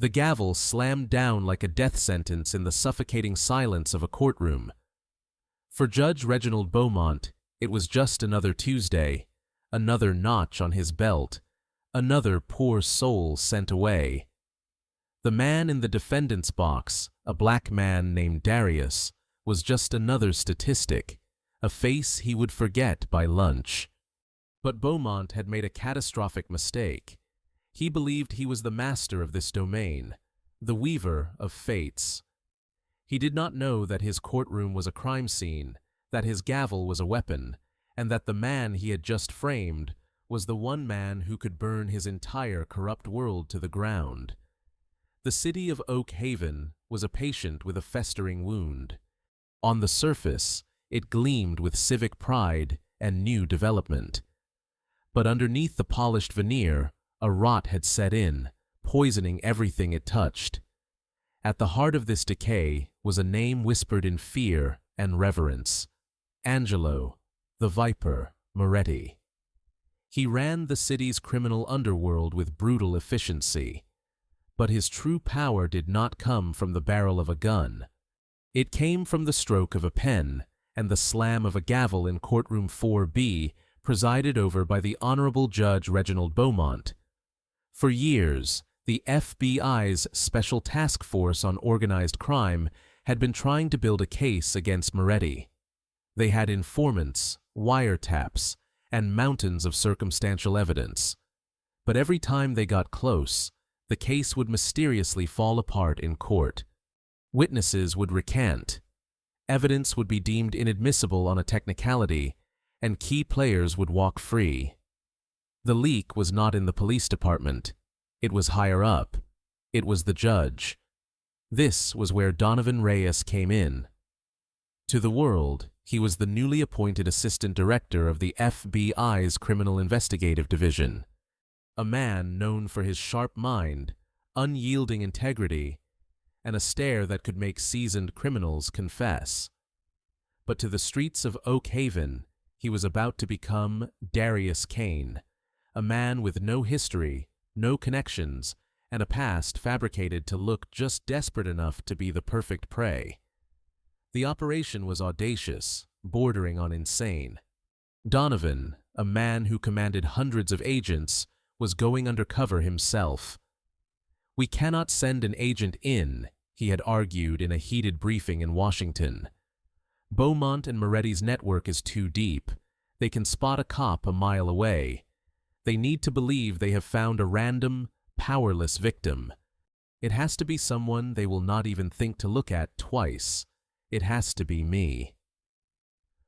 The gavel slammed down like a death sentence in the suffocating silence of a courtroom. For Judge Reginald Beaumont, it was just another Tuesday, another notch on his belt, another poor soul sent away. The man in the defendant's box, a black man named Darius, was just another statistic, a face he would forget by lunch. But Beaumont had made a catastrophic mistake. He believed he was the master of this domain, the weaver of fates. He did not know that his courtroom was a crime scene, that his gavel was a weapon, and that the man he had just framed was the one man who could burn his entire corrupt world to the ground. The city of Oak Haven was a patient with a festering wound. On the surface, it gleamed with civic pride and new development. But underneath the polished veneer, a rot had set in, poisoning everything it touched. At the heart of this decay was a name whispered in fear and reverence: Angelo, the Viper, Moretti. He ran the city's criminal underworld with brutal efficiency. But his true power did not come from the barrel of a gun. It came from the stroke of a pen and the slam of a gavel in courtroom 4B, presided over by the Honorable Judge Reginald Beaumont. For years, the FBI's Special Task Force on Organized Crime had been trying to build a case against Moretti. They had informants, wiretaps, and mountains of circumstantial evidence. But every time they got close, the case would mysteriously fall apart in court. Witnesses would recant. Evidence would be deemed inadmissible on a technicality, and key players would walk free. The leak was not in the police department. It was higher up. It was the judge. This was where Donovan Reyes came in. To the world, he was the newly appointed Assistant Director of the FBI's Criminal Investigative Division. A man known for his sharp mind, unyielding integrity, and a stare that could make seasoned criminals confess. But to the streets of Oak Haven, he was about to become Darius Kane, a man with no history, no connections, and a past fabricated to look just desperate enough to be the perfect prey. The operation was audacious, bordering on insane. Donovan, a man who commanded hundreds of agents, was going undercover himself. "We cannot send an agent in," he had argued in a heated briefing in Washington. "Beaumont and Moretti's network is too deep. They can spot a cop a mile away. They need to believe they have found a random, powerless victim. It has to be someone they will not even think to look at twice. It has to be me."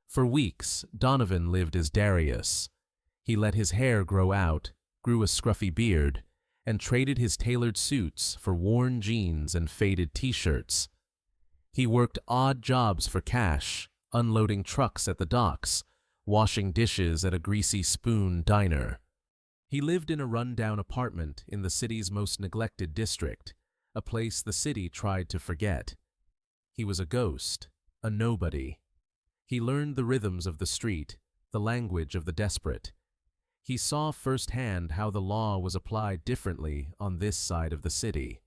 For weeks, Donovan lived as Darius. He let his hair grow out, grew a scruffy beard, and traded his tailored suits for worn jeans and faded t-shirts. He worked odd jobs for cash, unloading trucks at the docks, washing dishes at a greasy spoon diner. He lived in a run-down apartment in the city's most neglected district, a place the city tried to forget. He was a ghost, a nobody. He learned the rhythms of the street, the language of the desperate. He saw firsthand how the law was applied differently on this side of the city.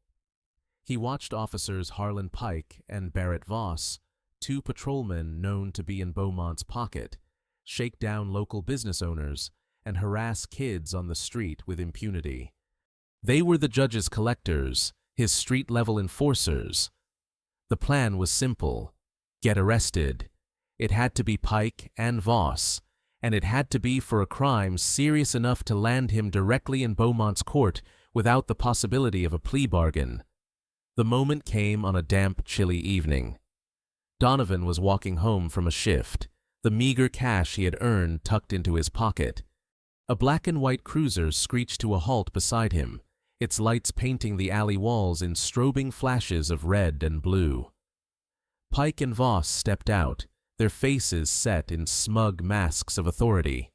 He watched officers Harlan Pike and Barrett Voss, two patrolmen known to be in Beaumont's pocket, shake down local business owners and harass kids on the street with impunity. They were the judge's collectors, his street-level enforcers. The plan was simple: get arrested. It had to be Pike and Voss, and it had to be for a crime serious enough to land him directly in Beaumont's court without the possibility of a plea bargain. The moment came on a damp, chilly evening. Donovan was walking home from a shift, the meager cash he had earned tucked into his pocket. A black and white cruiser screeched to a halt beside him, its lights painting the alley walls in strobing flashes of red and blue. Pike and Voss stepped out, their faces set in smug masks of authority.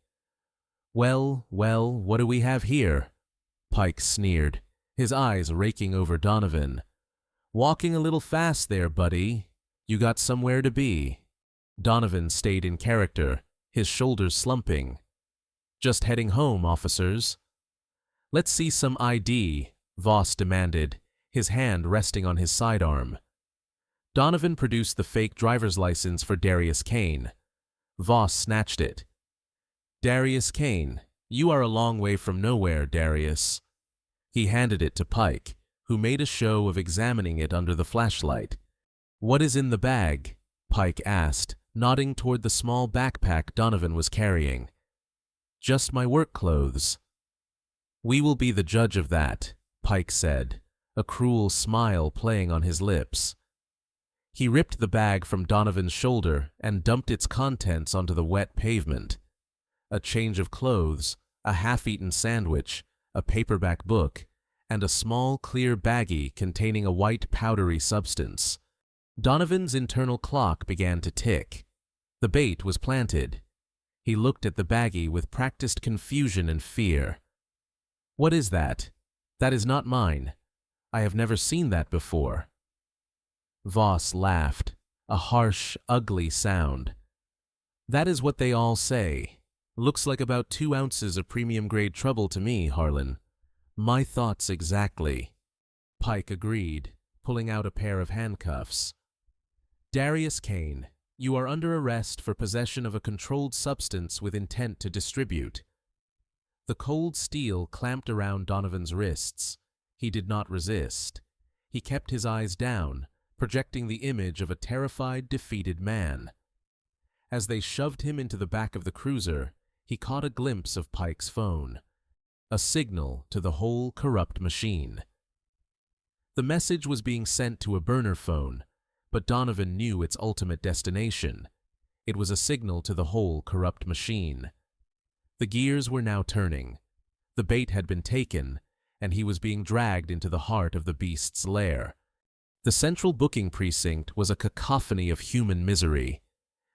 Well, what do we have here?" Pike sneered, his eyes raking over Donovan. "Walking a little fast there, buddy. You got somewhere to be." Donovan stayed in character, his shoulders slumping. "Just heading home, officers." "Let's see some ID," Voss demanded, his hand resting on his sidearm. Donovan produced the fake driver's license for Darius Kane. Voss snatched it. "Darius Kane, you are a long way from nowhere, Darius." He handed it to Pike, who made a show of examining it under the flashlight. "What is in the bag?" Pike asked, nodding toward the small backpack Donovan was carrying. "Just my work clothes." "We will be the judge of that," Pike said, a cruel smile playing on his lips. He ripped the bag from Donovan's shoulder and dumped its contents onto the wet pavement. A change of clothes, a half-eaten sandwich, a paperback book, and a small clear baggie containing a white powdery substance. Donovan's internal clock began to tick. The bait was planted. He looked at the baggie with practiced confusion and fear. "What is that? That is not mine. I have never seen that before." Voss laughed, a harsh, ugly sound. "That is what they all say. Looks like about 2 ounces of premium-grade trouble to me, Harlan." "My thoughts exactly," Pike agreed, pulling out a pair of handcuffs. "Darius Kane, you are under arrest for possession of a controlled substance with intent to distribute." The cold steel clamped around Donovan's wrists. He did not resist. He kept his eyes down, projecting the image of a terrified, defeated man. As they shoved him into the back of the cruiser, he caught a glimpse of Pike's phone, a signal to the whole corrupt machine. The message was being sent to a burner phone, but Donovan knew its ultimate destination. It was a signal to the whole corrupt machine. The gears were now turning. The bait had been taken, and he was being dragged into the heart of the beast's lair. The central booking precinct was a cacophony of human misery.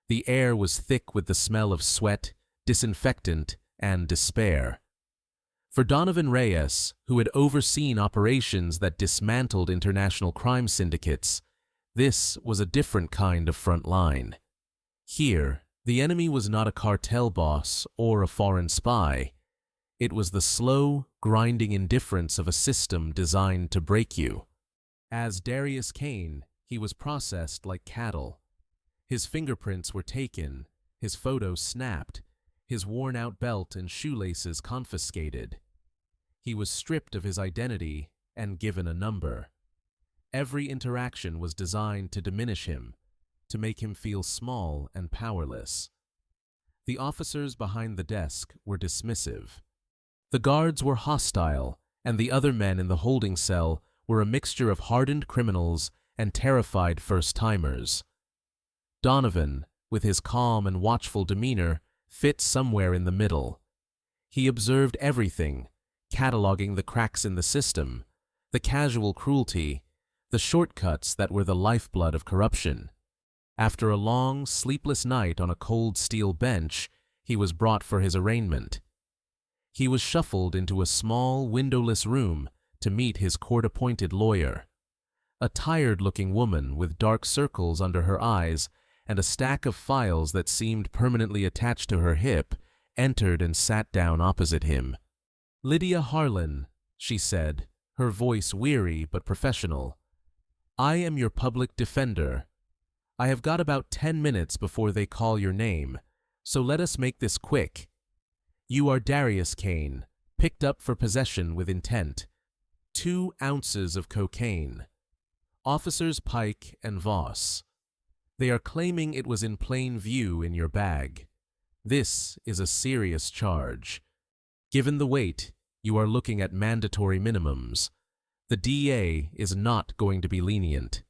The air was thick with the smell of sweat, disinfectant, and despair. For Donovan Reyes, who had overseen operations that dismantled international crime syndicates, this was a different kind of front line. Here, the enemy was not a cartel boss or a foreign spy. It was the slow, grinding indifference of a system designed to break you. As Darius Kane, he was processed like cattle. His fingerprints were taken, his photos snapped, his worn-out belt and shoelaces confiscated. He was stripped of his identity and given a number. Every interaction was designed to diminish him, to make him feel small and powerless. The officers behind the desk were dismissive. The guards were hostile, and the other men in the holding cell were a mixture of hardened criminals and terrified first-timers. Donovan, with his calm and watchful demeanor, fit somewhere in the middle. He observed everything, cataloging the cracks in the system, the casual cruelty, the shortcuts that were the lifeblood of corruption. After a long, sleepless night on a cold steel bench, he was brought for his arraignment. He was shuffled into a small, windowless room to meet his court-appointed lawyer. A tired-looking woman with dark circles under her eyes and a stack of files that seemed permanently attached to her hip entered and sat down opposite him. "Lydia Harlan," she said, her voice weary but professional. "I am your public defender. I have got about 10 minutes before they call your name, so let us make this quick. You are Darius Kane, picked up for possession with intent. 2 ounces of cocaine. Officers Pike and Voss. They are claiming it was in plain view in your bag. This is a serious charge. Given the weight, you are looking at mandatory minimums. The DA is not going to be lenient."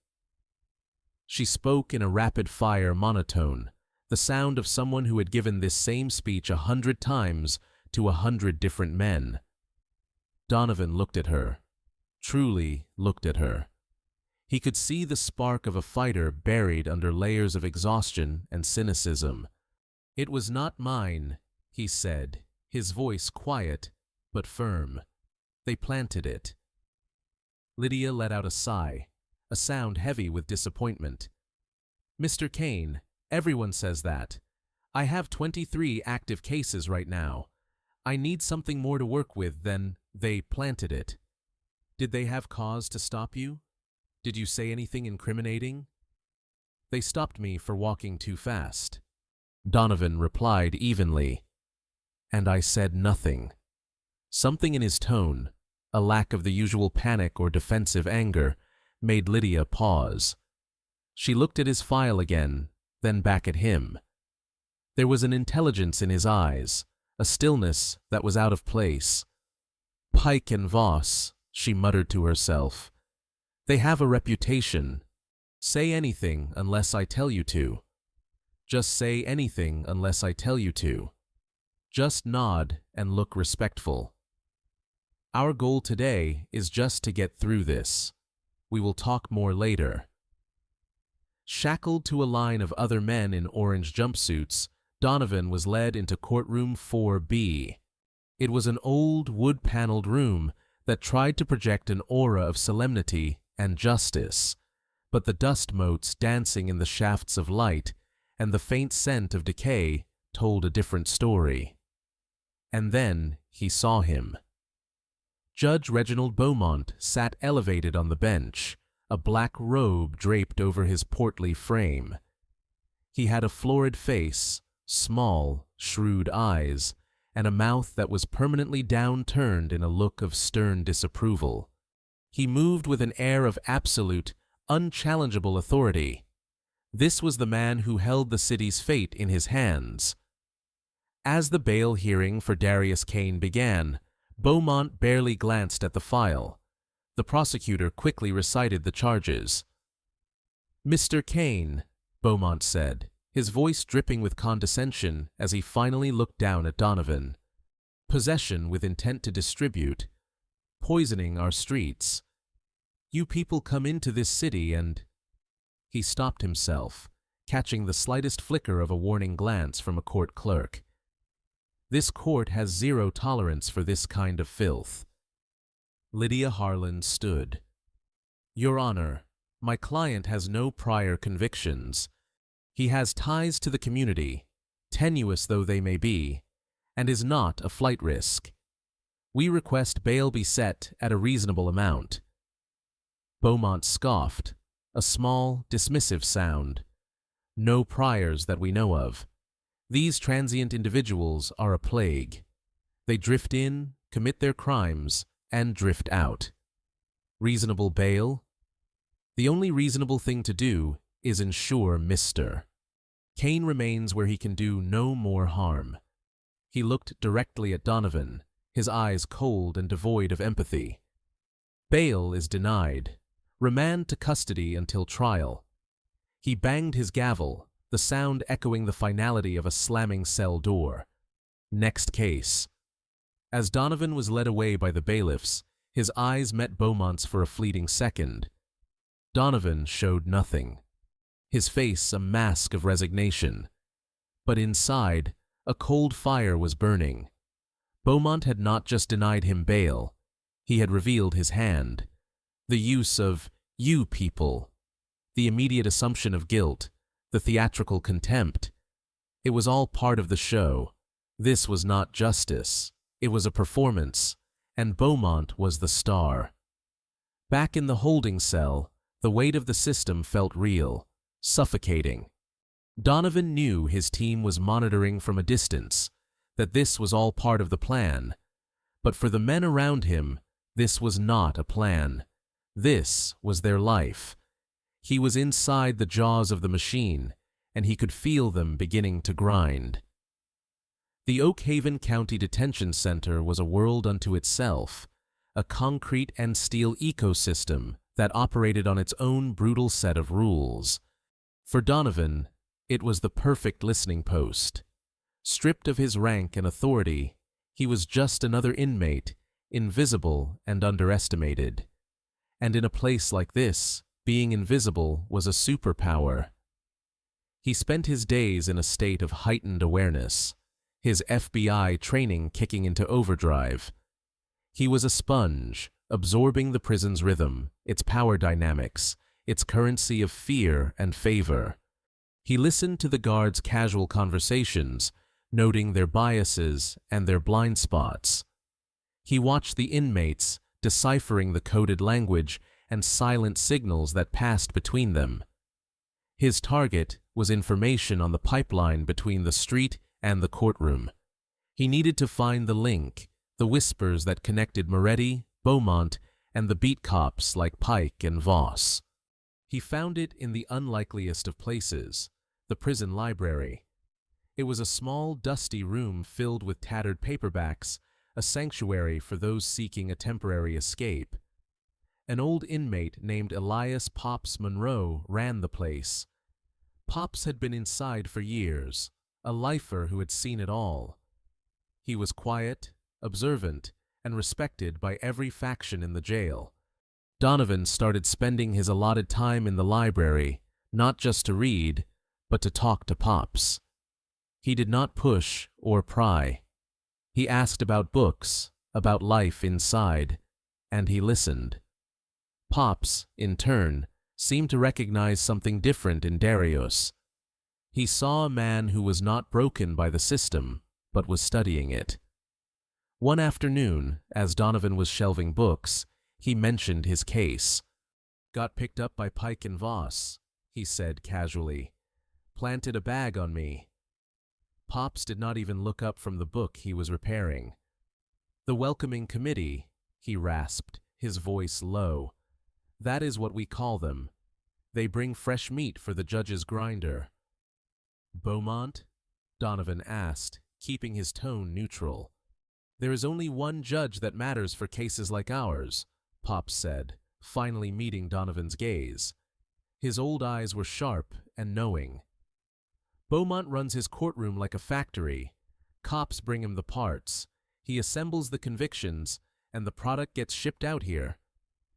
She spoke in a rapid-fire monotone, the sound of someone who had given this same speech 100 times to 100 different men. Donovan looked at her, truly looked at her. He could see the spark of a fighter buried under layers of exhaustion and cynicism. "It was not mine," he said, his voice quiet but firm. "They planted it." Lydia let out a sigh, a sound heavy with disappointment. "Mr. Kane, everyone says that. I have 23 active cases right now. I need something more to work with than they planted it." Did they have cause to stop you? Did you say anything incriminating? They stopped me for walking too fast. Donovan replied evenly. And I said nothing. Something in his tone, a lack of the usual panic or defensive anger, made Lydia pause. She looked at his file again, then back at him. There was an intelligence in his eyes, a stillness that was out of place. Pike and Voss, she muttered to herself. They have a reputation. Say anything unless I tell you to. Just say anything unless I tell you to. Just nod and look respectful. Our goal today is just to get through this. We will talk more later. Shackled to a line of other men in orange jumpsuits, Donovan was led into courtroom 4B. It was an old, wood-paneled room that tried to project an aura of solemnity and justice, but the dust motes dancing in the shafts of light and the faint scent of decay told a different story. And then he saw him. Judge Reginald Beaumont sat elevated on the bench, a black robe draped over his portly frame. He had a florid face, small, shrewd eyes, and a mouth that was permanently downturned in a look of stern disapproval. He moved with an air of absolute, unchallengeable authority. This was the man who held the city's fate in his hands. As the bail hearing for Darius Kane began, Beaumont barely glanced at the file. The prosecutor quickly recited the charges. "Mr. Kane," Beaumont said, his voice dripping with condescension as he finally looked down at Donovan. "Possession with intent to distribute. Poisoning our streets. You people come into this city and—" He stopped himself, catching the slightest flicker of a warning glance from a court clerk. This court has zero tolerance for this kind of filth. Lydia Harlan stood. "Your Honor, my client has no prior convictions. He has ties to the community, tenuous though they may be, and is not a flight risk. We request bail be set at a reasonable amount." Beaumont scoffed, a small, dismissive sound. "No priors that we know of. These transient individuals are a plague. They drift in, commit their crimes, and drift out. Reasonable bail? The only reasonable thing to do is ensure Mr. Kane remains where he can do no more harm." He looked directly at Donovan, his eyes cold and devoid of empathy. "Bail is denied. Remand to custody until trial." He banged his gavel, the sound echoing the finality of a slamming cell door. Next case. As Donovan was led away by the bailiffs, his eyes met Beaumont's for a fleeting second. Donovan showed nothing, his face a mask of resignation. But inside, a cold fire was burning. Beaumont had not just denied him bail, he had revealed his hand. The use of "you people," the immediate assumption of guilt, the theatrical contempt. It was all part of the show. This was not justice. It was a performance, and Beaumont was the star. Back in the holding cell, the weight of the system felt real, suffocating. Donovan knew his team was monitoring from a distance, that this was all part of the plan. But for the men around him, this was not a plan. This was their life. He was inside the jaws of the machine, and he could feel them beginning to grind. The Oak Haven County Detention Center was a world unto itself, a concrete and steel ecosystem that operated on its own brutal set of rules. For Donovan, it was the perfect listening post. Stripped of his rank and authority, he was just another inmate, invisible and underestimated. And in a place like this, being invisible was a superpower. He spent his days in a state of heightened awareness, his FBI training kicking into overdrive. He was a sponge, absorbing the prison's rhythm, its power dynamics, its currency of fear and favor. He listened to the guards' casual conversations, noting their biases and their blind spots. He watched the inmates, deciphering the coded language and silent signals that passed between them. His target was information on the pipeline between the street and the courtroom. He needed to find the link, the whispers that connected Moretti, Beaumont, and the beat cops like Pike and Voss. He found it in the unlikeliest of places, the prison library. It was a small, dusty room filled with tattered paperbacks, a sanctuary for those seeking a temporary escape. An old inmate named Elias Pops Monroe ran the place. Pops had been inside for years, a lifer who had seen it all. He was quiet, observant, and respected by every faction in the jail. Donovan started spending his allotted time in the library, not just to read, but to talk to Pops. He did not push or pry. He asked about books, about life inside, and he listened. Pops, in turn, seemed to recognize something different in Darius. He saw a man who was not broken by the system, but was studying it. One afternoon, as Donovan was shelving books, he mentioned his case. "Got picked up by Pike and Voss," he said casually. "Planted a bag on me." Pops did not even look up from the book he was repairing. "The welcoming committee," he rasped, his voice low. "That is what we call them. They bring fresh meat for the judge's grinder." "Beaumont?" Donovan asked, keeping his tone neutral. "There is only one judge that matters for cases like ours," Pops said, finally meeting Donovan's gaze. His old eyes were sharp and knowing. "Beaumont runs his courtroom like a factory. Cops bring him the parts. He assembles the convictions, and the product gets shipped out here.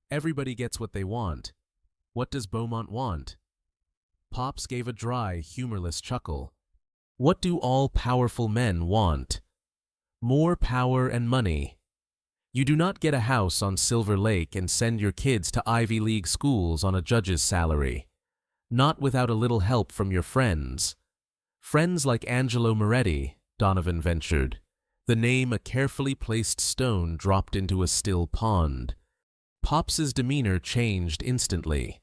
Everybody gets what they want. What does Beaumont want?" Pops gave a dry, humorless chuckle. "What do all powerful men want? More power and money. You do not get a house on Silver Lake and send your kids to Ivy League schools on a judge's salary. Not without a little help from your friends. Friends like Angelo Moretti," Donovan ventured, the name a carefully placed stone dropped into a still pond. Pops's demeanor changed instantly.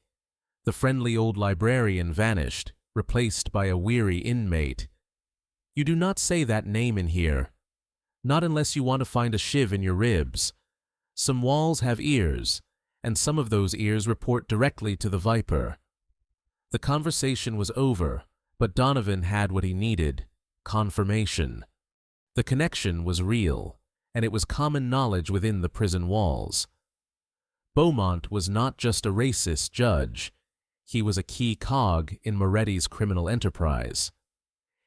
The friendly old librarian vanished, replaced by a weary inmate. "You do not say that name in here. Not unless you want to find a shiv in your ribs. Some walls have ears, and some of those ears report directly to the Viper." The conversation was over, but Donovan had what he needed: confirmation. The connection was real, and it was common knowledge within the prison walls. Beaumont was not just a racist judge. He was a key cog in Moretti's criminal enterprise.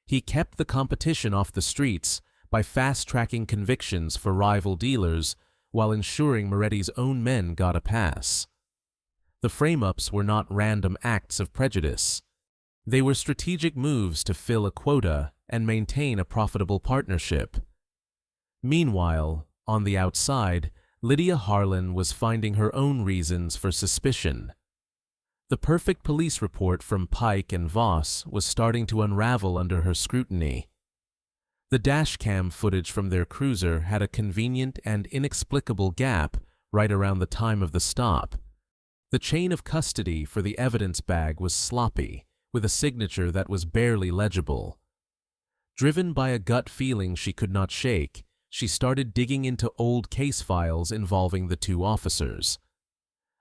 He kept the competition off the streets by fast-tracking convictions for rival dealers while ensuring Moretti's own men got a pass. The frame-ups were not random acts of prejudice. They were strategic moves to fill a quota and maintain a profitable partnership. Meanwhile, on the outside, Lydia Harlan was finding her own reasons for suspicion. The perfect police report from Pike and Voss was starting to unravel under her scrutiny. The dashcam footage from their cruiser had a convenient and inexplicable gap right around the time of the stop. The chain of custody for the evidence bag was sloppy, with a signature that was barely legible. Driven by a gut feeling she could not shake, she started digging into old case files involving the two officers.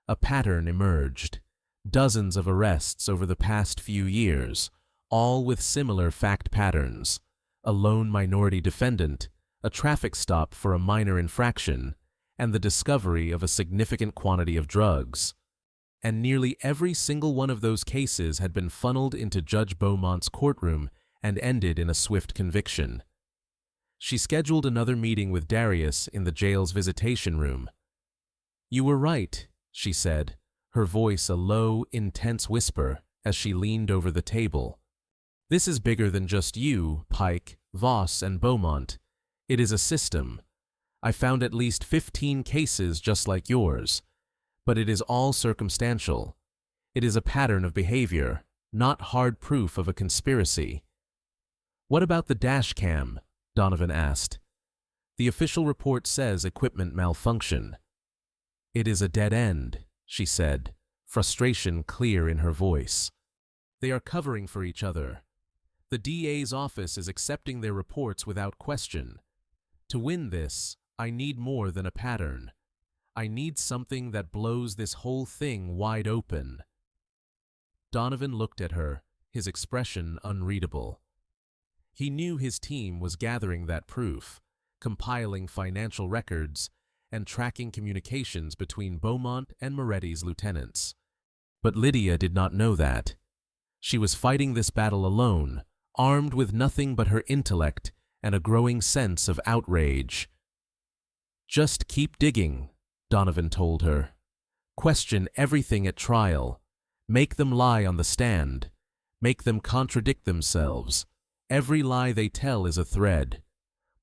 A pattern emerged. Dozens of arrests over the past few years, all with similar fact patterns: a lone minority defendant, a traffic stop for a minor infraction, and the discovery of a significant quantity of drugs. And nearly every single one of those cases had been funneled into Judge Beaumont's courtroom and ended in a swift conviction. She scheduled another meeting with Darius in the jail's visitation room. "You were right," she said, her voice a low, intense whisper as she leaned over the table. "This is bigger than just you, Pike, Voss, and Beaumont. It is a system. I found at least 15 cases just like yours, but it is all circumstantial. It is a pattern of behavior, not hard proof of a conspiracy." "What about the dash cam?" Donovan asked. "The official report says equipment malfunction." "It is a dead end," she said, frustration clear in her voice. "They are covering for each other. The DA's office is accepting their reports without question. To win this, I need more than a pattern. I need something that blows this whole thing wide open." Donovan looked at her, his expression unreadable. He knew his team was gathering that proof, compiling financial records, and tracking communications between Beaumont and Moretti's lieutenants. But Lydia did not know that. She was fighting this battle alone, armed with nothing but her intellect and a growing sense of outrage. "Just keep digging," Donovan told her. "Question everything at trial. Make them lie on the stand. Make them contradict themselves. Every lie they tell is a thread.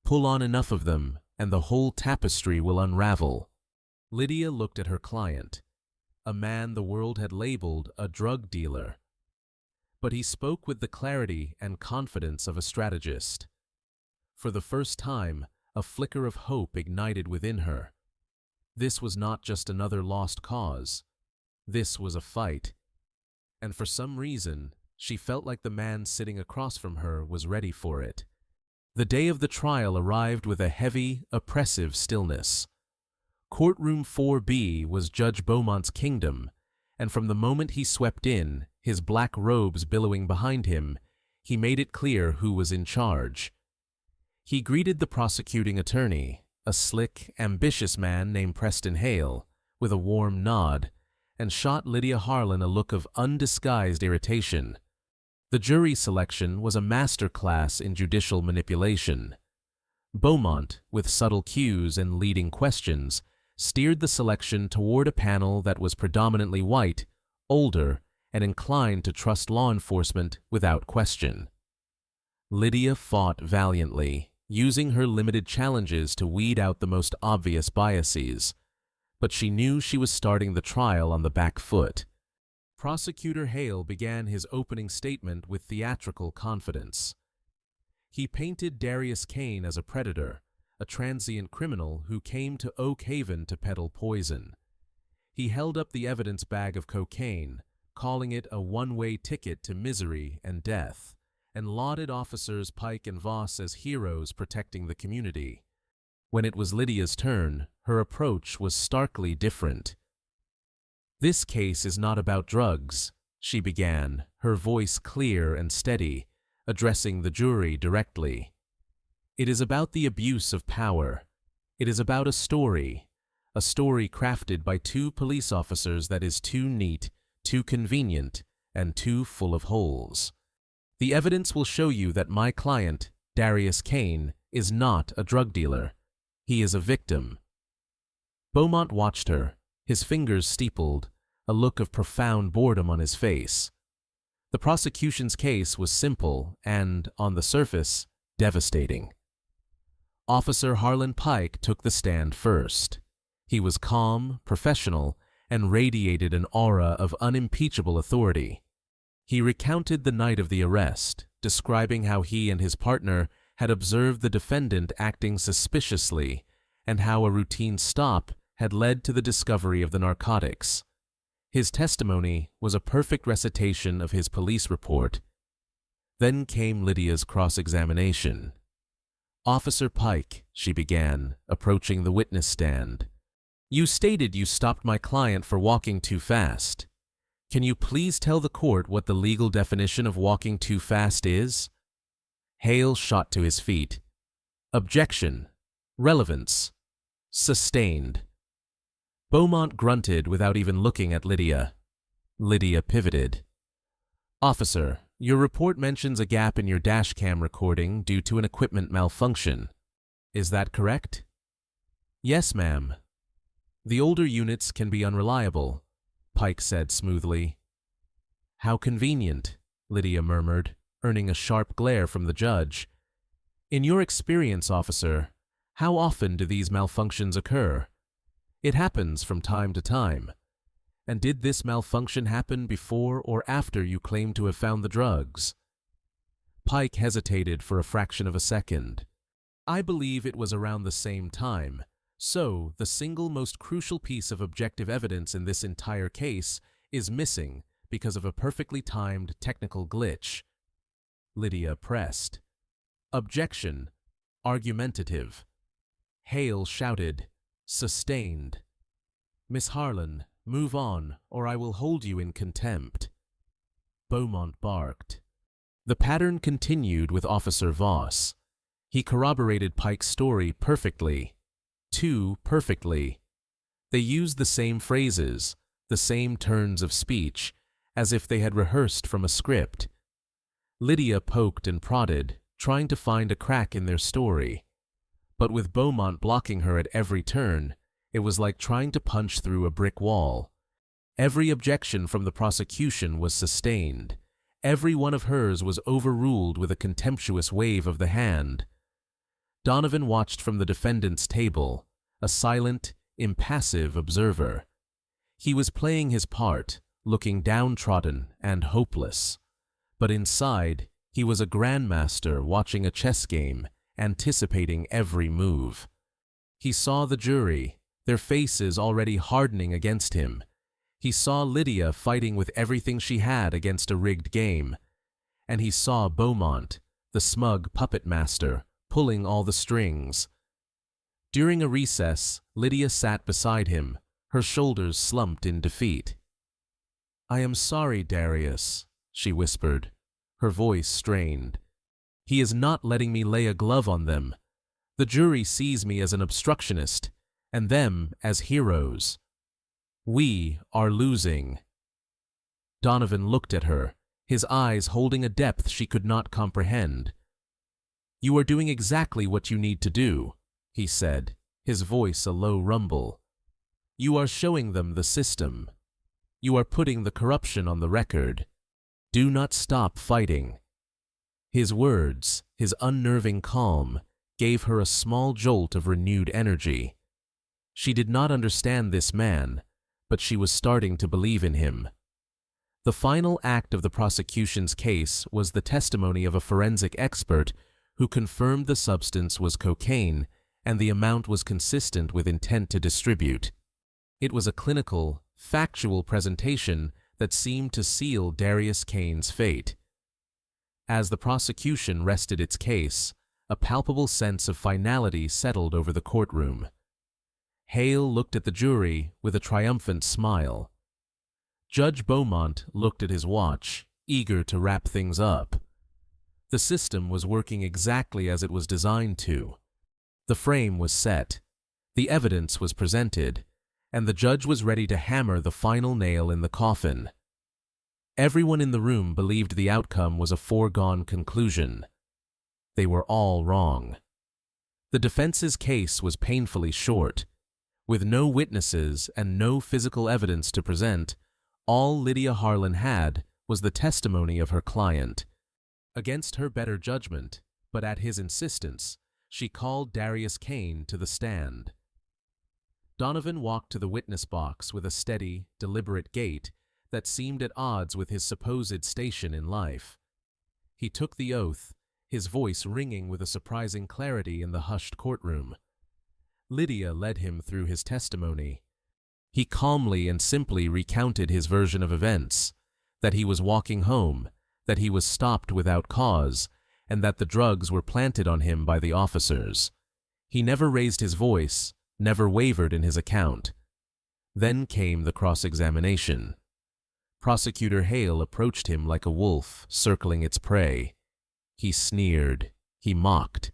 Pull on enough of them, and the whole tapestry will unravel." Lydia looked at her client, a man the world had labeled a drug dealer. But he spoke with the clarity and confidence of a strategist. For the first time, a flicker of hope ignited within her. This was not just another lost cause. This was a fight. And for some reason, she felt like the man sitting across from her was ready for it. The day of the trial arrived with a heavy, oppressive stillness. Courtroom 4B was Judge Beaumont's kingdom, and from the moment he swept in, his black robes billowing behind him, he made it clear who was in charge. He greeted the prosecuting attorney, a slick, ambitious man named Preston Hale, with a warm nod, and shot Lydia Harlan a look of undisguised irritation. The jury selection was a master class in judicial manipulation. Beaumont, with subtle cues and leading questions, steered the selection toward a panel that was predominantly white, older, and inclined to trust law enforcement without question. Lydia fought valiantly, using her limited challenges to weed out the most obvious biases, but she knew she was starting the trial on the back foot. Prosecutor Hale began his opening statement with theatrical confidence. He painted Darius Kane as a predator, a transient criminal who came to Oak Haven to peddle poison. He held up the evidence bag of cocaine, calling it a one-way ticket to misery and death, and lauded officers Pike and Voss as heroes protecting the community. When it was Lydia's turn, her approach was starkly different. "This case is not about drugs," she began, her voice clear and steady, addressing the jury directly. "It is about the abuse of power. It is about a story crafted by two police officers that is too neat, too convenient, and too full of holes. The evidence will show you that my client, Darius Kane, is not a drug dealer. He is a victim." Beaumont watched her, his fingers steepled, a look of profound boredom on his face. The prosecution's case was simple and, on the surface, devastating. Officer Harlan Pike took the stand first. He was calm, professional, and radiated an aura of unimpeachable authority. He recounted the night of the arrest, describing how he and his partner had observed the defendant acting suspiciously and how a routine stop had led to the discovery of the narcotics. His testimony was a perfect recitation of his police report. Then came Lydia's cross-examination. "Officer Pike," she began, approaching the witness stand, "you stated you stopped my client for walking too fast. Can you please tell the court what the legal definition of walking too fast is?" Hale shot to his feet. "Objection. Relevance. Sustained." Beaumont grunted without even looking at Lydia. Lydia pivoted. "Officer, your report mentions a gap in your dashcam recording due to an equipment malfunction. Is that correct?" "Yes, ma'am." "The older units can be unreliable," Pike said smoothly. "How convenient," Lydia murmured, earning a sharp glare from the judge. "In your experience, officer, how often do these malfunctions occur?" "It happens from time to time." "And did this malfunction happen before or after you claimed to have found the drugs?" Pike hesitated for a fraction of a second. "I believe it was around the same time, So, the single most crucial piece of objective evidence in this entire case is missing because of a perfectly timed technical glitch. Lydia pressed. Objection. Argumentative. Hale shouted. Sustained. Miss Harlan, move on, or I will hold you in contempt. Beaumont barked. The pattern continued with Officer Voss. He corroborated Pike's story perfectly. Too perfectly. They used the same phrases, the same turns of speech, as if they had rehearsed from a script. Lydia poked and prodded, trying to find a crack in their story. But with Beaumont blocking her at every turn, it was like trying to punch through a brick wall. Every objection from the prosecution was sustained. Every one of hers was overruled with a contemptuous wave of the hand. Donovan watched from the defendant's table, a silent, impassive observer. He was playing his part, looking downtrodden and hopeless. But inside, he was a grandmaster watching a chess game, anticipating every move. He saw the jury, their faces already hardening against him. He saw Lydia fighting with everything she had against a rigged game. And he saw Beaumont, the smug puppet master, pulling all the strings. During a recess, Lydia sat beside him, her shoulders slumped in defeat. "I am sorry, Darius," she whispered, her voice strained. "He is not letting me lay a glove on them. The jury sees me as an obstructionist, and them as heroes. We are losing." Donovan looked at her, his eyes holding a depth she could not comprehend. "You are doing exactly what you need to do," he said, his voice a low rumble. "You are showing them the system. You are putting the corruption on the record. Do not stop fighting." His words, his unnerving calm, gave her a small jolt of renewed energy. She did not understand this man, but she was starting to believe in him. The final act of the prosecution's case was the testimony of a forensic expert who confirmed the substance was cocaine and the amount was consistent with intent to distribute. It was a clinical, factual presentation that seemed to seal Darius Kane's fate. As the prosecution rested its case, a palpable sense of finality settled over the courtroom. Hale looked at the jury with a triumphant smile. Judge Beaumont looked at his watch, eager to wrap things up. The system was working exactly as it was designed to. The frame was set, the evidence was presented, and the judge was ready to hammer the final nail in the coffin. Everyone in the room believed the outcome was a foregone conclusion. They were all wrong. The defense's case was painfully short. With no witnesses and no physical evidence to present, all Lydia Harlan had was the testimony of her client. Against her better judgment, but at his insistence, she called Darius Kane to the stand. Donovan walked to the witness box with a steady, deliberate gait that seemed at odds with his supposed station in life. He took the oath, his voice ringing with a surprising clarity in the hushed courtroom. Lydia led him through his testimony. He calmly and simply recounted his version of events, that he was walking home, that he was stopped without cause, and that the drugs were planted on him by the officers. He never raised his voice, never wavered in his account. Then came the cross-examination. Prosecutor Hale approached him like a wolf circling its prey. He sneered. He mocked.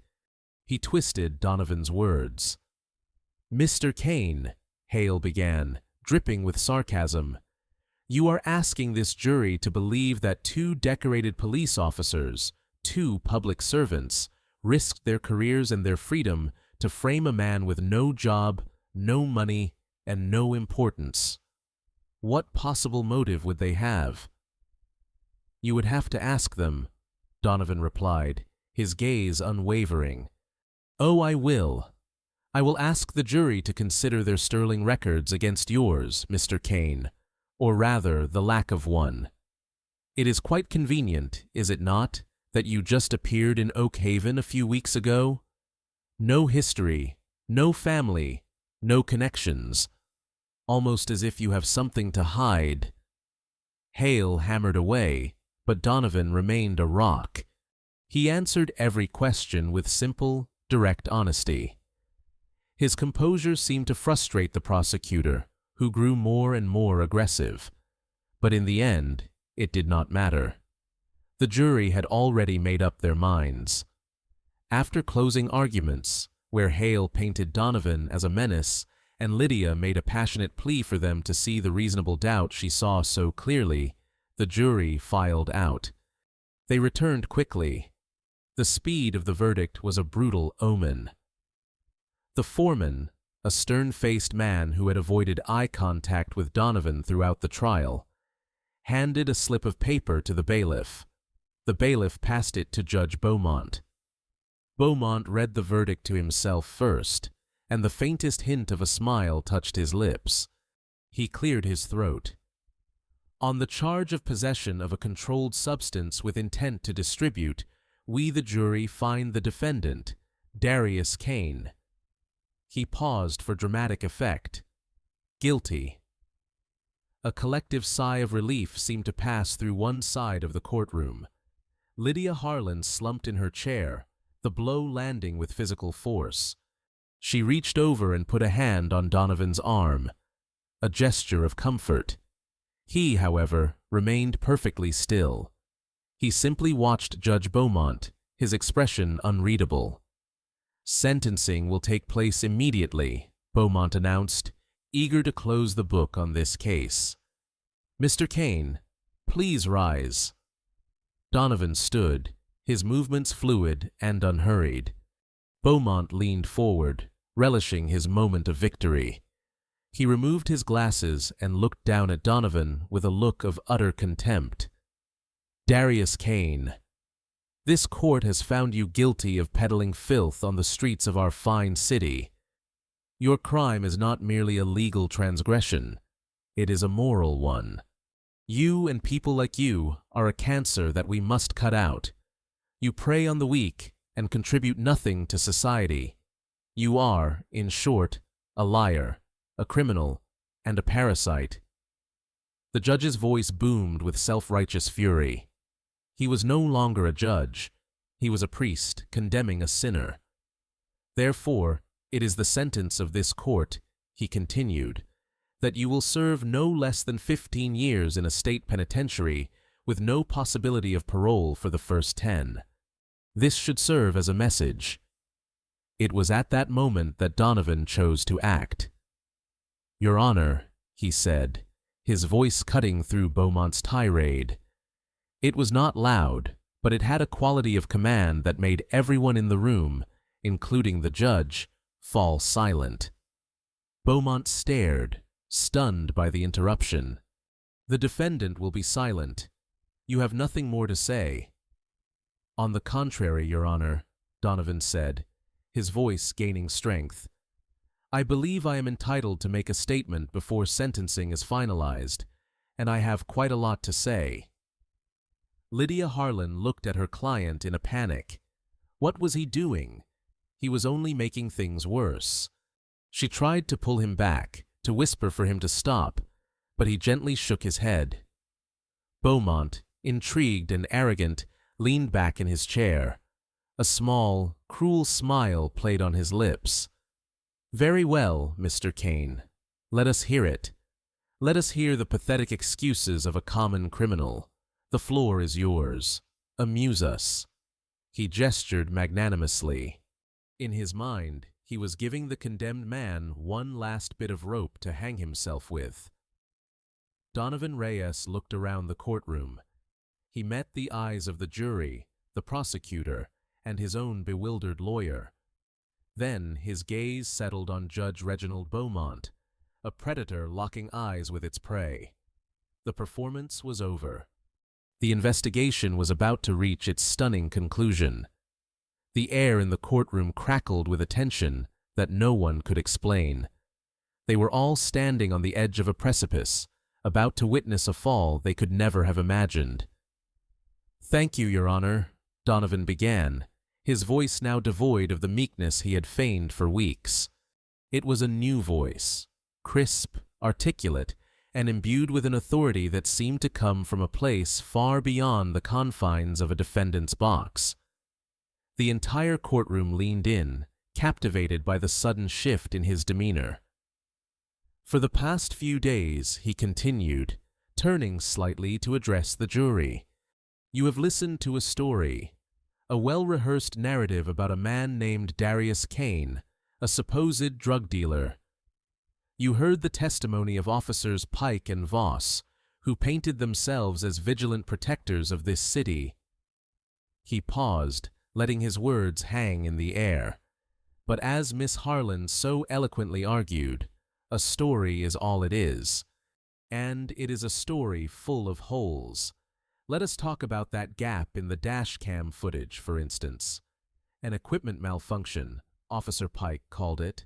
He twisted Donovan's words. "Mr. Kane," Hale began, dripping with sarcasm, "you are asking this jury to believe that two decorated police officers, two public servants, risked their careers and their freedom to frame a man with no job, no money, and no importance. What possible motive would they have?" "You would have to ask them," Donovan replied, his gaze unwavering. "Oh, I will. I will ask the jury to consider their sterling records against yours, Mr. Kane, or rather the lack of one. It is quite convenient, is it not, that you just appeared in Oak Haven a few weeks ago? No history, no family, No connections. Almost as if you have something to hide. Hale hammered away, but Donovan remained a rock. He answered every question with simple, direct honesty. His composure seemed to frustrate the prosecutor, who grew more and more aggressive. But in the end, it did not matter. The jury had already made up their minds. After closing arguments, where Hale painted Donovan as a menace and Lydia made a passionate plea for them to see the reasonable doubt she saw so clearly, the jury filed out. They returned quickly. The speed of the verdict was a brutal omen. The foreman, a stern-faced man who had avoided eye contact with Donovan throughout the trial, handed a slip of paper to the bailiff. The bailiff passed it to Judge Beaumont. Beaumont read the verdict to himself first, and the faintest hint of a smile touched his lips. He cleared his throat. On the charge of possession of a controlled substance with intent to distribute, we the jury find the defendant, Darius Kane. He paused for dramatic effect. Guilty. A collective sigh of relief seemed to pass through one side of the courtroom. Lydia Harlan slumped in her chair, the blow landing with physical force. She reached over and put a hand on Donovan's arm, a gesture of comfort. He, however, remained perfectly still. He simply watched Judge Beaumont, his expression unreadable. Sentencing will take place immediately, Beaumont announced, eager to close the book on this case. Mr. Kane, please rise. Donovan stood, his movements fluid and unhurried. Beaumont leaned forward, relishing his moment of victory. He removed his glasses and looked down at Donovan with a look of utter contempt. Darius Kane, this court has found you guilty of peddling filth on the streets of our fine city. Your crime is not merely a legal transgression, it is a moral one. You and people like you are a cancer that we must cut out. You prey on the weak and contribute nothing to society. You are, in short, a liar, a criminal, and a parasite. The judge's voice boomed with self-righteous fury. He was no longer a judge. He was a priest condemning a sinner. Therefore, it is the sentence of this court, he continued, that you will serve no less than 15 years in a state penitentiary with no possibility of parole for the first 10. This should serve as a message. It was at that moment that Donovan chose to act. Your Honor, he said, his voice cutting through Beaumont's tirade. It was not loud, but it had a quality of command that made everyone in the room, including the judge, fall silent. Beaumont stared, stunned by the interruption. The defendant will be silent. You have nothing more to say. On the contrary, Your Honor, Donovan said, his voice gaining strength. I believe I am entitled to make a statement before sentencing is finalized, and I have quite a lot to say. Lydia Harlan looked at her client in a panic. What was he doing? He was only making things worse. She tried to pull him back, to whisper for him to stop, but he gently shook his head. Beaumont, intrigued and arrogant, leaned back in his chair. A small, cruel smile played on his lips. Very well, Mr. Kane. Let us hear it. Let us hear the pathetic excuses of a common criminal. The floor is yours. Amuse us. He gestured magnanimously. In his mind, he was giving the condemned man one last bit of rope to hang himself with. Donovan Reyes looked around the courtroom. He met the eyes of the jury, the prosecutor, and his own bewildered lawyer. Then his gaze settled on Judge Reginald Beaumont, a predator locking eyes with its prey. The performance was over. The investigation was about to reach its stunning conclusion. The air in the courtroom crackled with a tension that no one could explain. They were all standing on the edge of a precipice, about to witness a fall they could never have imagined. Thank you, Your Honor, Donovan began, his voice now devoid of the meekness he had feigned for weeks. It was a new voice, crisp, articulate, and imbued with an authority that seemed to come from a place far beyond the confines of a defendant's box. The entire courtroom leaned in, captivated by the sudden shift in his demeanor. For the past few days, he continued, turning slightly to address the jury, you have listened to a story, a well-rehearsed narrative about a man named Darius Kane, a supposed drug dealer. You heard the testimony of officers Pike and Voss, who painted themselves as vigilant protectors of this city. He paused, letting his words hang in the air. But as Miss Harlan so eloquently argued, a story is all it is, and it is a story full of holes. Let us talk about that gap in the dashcam footage, for instance. An equipment malfunction, Officer Pike called it.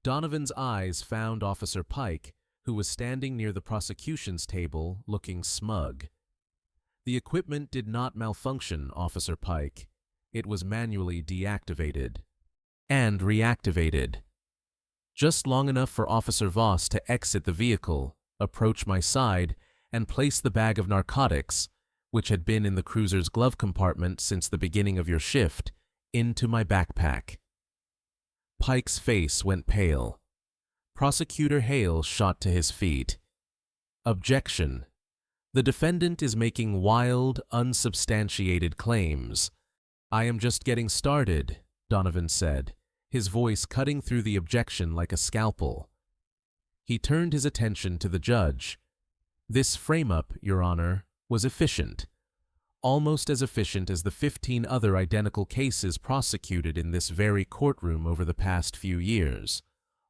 Donovan's eyes found Officer Pike, who was standing near the prosecution's table, looking smug. The equipment did not malfunction, Officer Pike. It was manually deactivated. And reactivated. Just long enough for Officer Voss to exit the vehicle, approach my side, and place the bag of narcotics, which had been in the cruiser's glove compartment since the beginning of your shift, into my backpack. Pike's face went pale. Prosecutor Hale shot to his feet. Objection. The defendant is making wild, unsubstantiated claims. I am just getting started, Donovan said, his voice cutting through the objection like a scalpel. He turned his attention to the judge. This frame-up, Your Honor, was efficient. Almost as efficient as the 15 other identical cases prosecuted in this very courtroom over the past few years,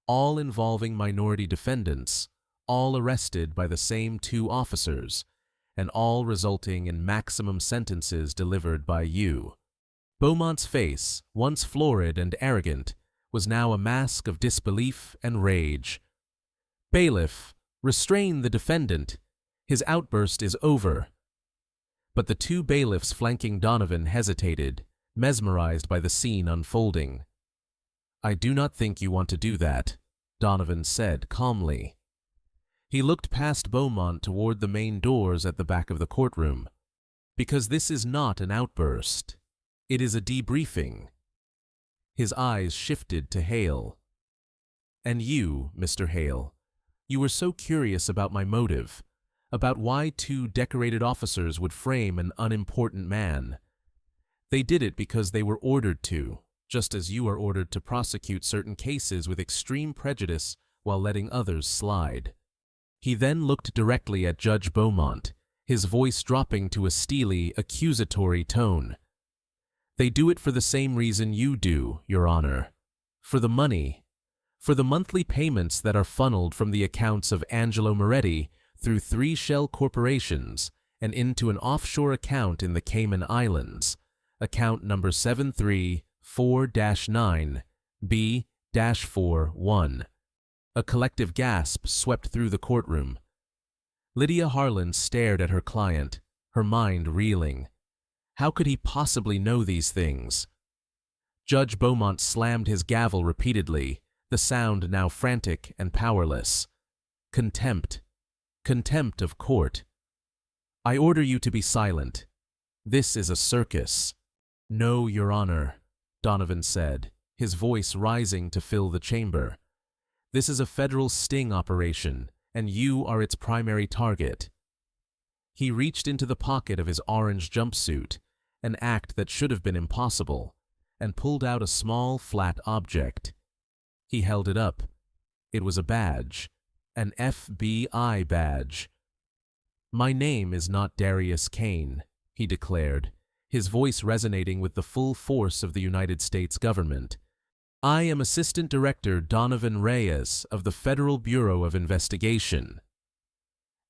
all involving minority defendants, all arrested by the same 2 officers, and all resulting in maximum sentences delivered by you. Beaumont's face, once florid and arrogant, was now a mask of disbelief and rage. Bailiff, restrain the defendant. His outburst is over. But the 2 bailiffs flanking Donovan hesitated, mesmerized by the scene unfolding. I do not think you want to do that, Donovan said calmly. He looked past Beaumont toward the main doors at the back of the courtroom. Because this is not an outburst. It is a debriefing. His eyes shifted to Hale. And you, Mr. Hale, you were so curious about my motive, about why 2 decorated officers would frame an unimportant man. They did it because they were ordered to, just as you are ordered to prosecute certain cases with extreme prejudice while letting others slide. He then looked directly at Judge Beaumont, his voice dropping to a steely, accusatory tone. They do it for the same reason you do, Your Honor. For the money. For the monthly payments that are funneled from the accounts of Angelo Moretti through 3 shell corporations and into an offshore account in the Cayman Islands, account number 734-9B-41. A collective gasp swept through the courtroom. Lydia Harlan stared at her client, her mind reeling. How could he possibly know these things? Judge Beaumont slammed his gavel repeatedly, the sound now frantic and powerless. Contempt. Contempt of court. I order you to be silent. This is a circus. No, Your Honor, Donovan said, his voice rising to fill the chamber. This is a federal sting operation, and you are its primary target. He reached into the pocket of his orange jumpsuit, an act that should have been impossible, and pulled out a small, flat object. He held it up. It was a badge. An FBI badge. My name is not Darius Kane, he declared, his voice resonating with the full force of the United States government. I am Assistant Director Donovan Reyes of the Federal Bureau of Investigation.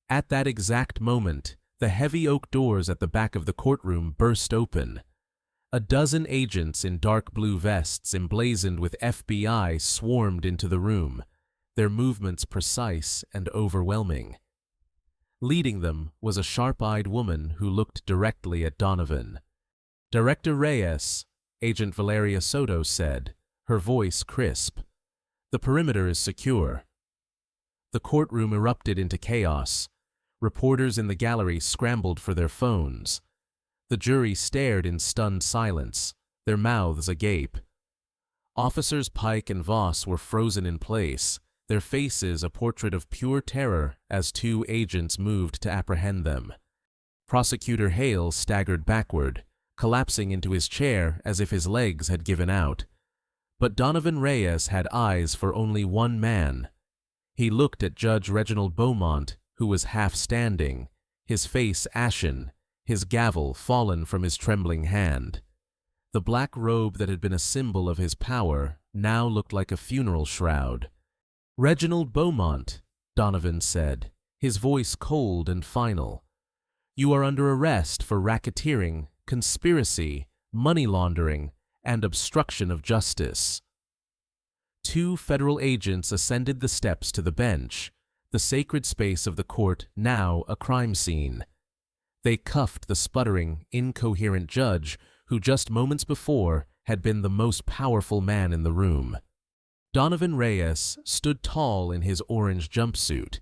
At that exact moment, the heavy oak doors at the back of the courtroom burst open. A dozen agents in dark blue vests emblazoned with FBI swarmed into the room, their movements precise and overwhelming. Leading them was a sharp-eyed woman who looked directly at Donovan. Director Reyes, Agent Valeria Soto said, her voice crisp. The perimeter is secure." The courtroom erupted into chaos. Reporters in the gallery scrambled for their phones. The jury stared in stunned silence, their mouths agape. Officers Pike and Voss were frozen in place, their faces a portrait of pure terror as two agents moved to apprehend them. Prosecutor Hale staggered backward, collapsing into his chair as if his legs had given out. But Donovan Reyes had eyes for only one man. He looked at Judge Reginald Beaumont, who was half standing, his face ashen, his gavel fallen from his trembling hand. The black robe that had been a symbol of his power now looked like a funeral shroud. "Reginald Beaumont," Donovan said, his voice cold and final. "You are under arrest for racketeering, conspiracy, money laundering, and obstruction of justice." Two federal agents ascended the steps to the bench, the sacred space of the court now a crime scene. They cuffed the sputtering, incoherent judge who just moments before had been the most powerful man in the room. Donovan Reyes stood tall in his orange jumpsuit,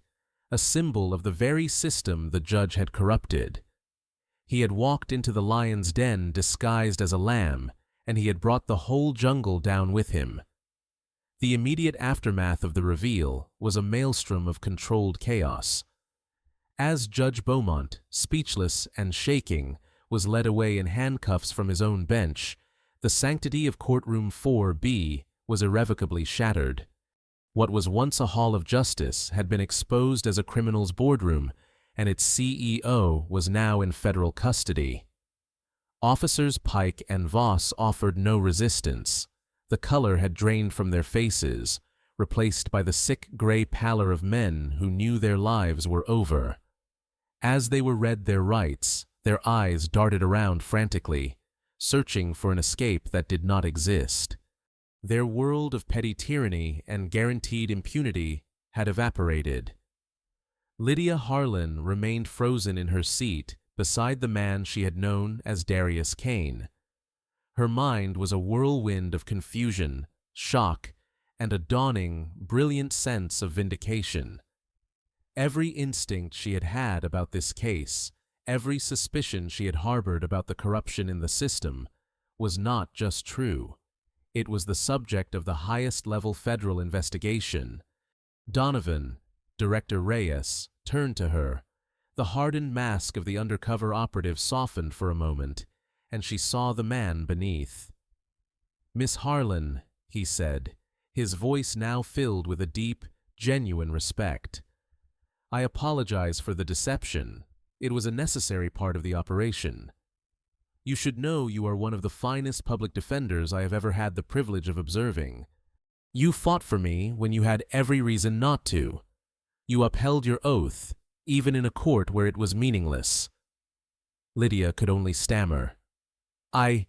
a symbol of the very system the judge had corrupted. He had walked into the lion's den disguised as a lamb, and he had brought the whole jungle down with him. The immediate aftermath of the reveal was a maelstrom of controlled chaos. As Judge Beaumont, speechless and shaking, was led away in handcuffs from his own bench, the sanctity of courtroom 4B was irrevocably shattered. What was once a hall of justice had been exposed as a criminal's boardroom, and its CEO was now in federal custody. Officers Pike and Voss offered no resistance. The color had drained from their faces, replaced by the sick gray pallor of men who knew their lives were over. As they were read their rights, their eyes darted around frantically, searching for an escape that did not exist. Their world of petty tyranny and guaranteed impunity had evaporated. Lydia Harlan remained frozen in her seat beside the man she had known as Darius Kane. Her mind was a whirlwind of confusion, shock, and a dawning, brilliant sense of vindication. Every instinct she had had about this case, every suspicion she had harbored about the corruption in the system, was not just true. It was the subject of the highest-level federal investigation. Donovan, Director Reyes, turned to her. The hardened mask of the undercover operative softened for a moment, and she saw the man beneath. "Miss Harlan," he said, his voice now filled with a deep, genuine respect. "I apologize for the deception. It was a necessary part of the operation. You should know you are one of the finest public defenders I have ever had the privilege of observing. You fought for me when you had every reason not to. You upheld your oath, even in a court where it was meaningless." Lydia could only stammer. I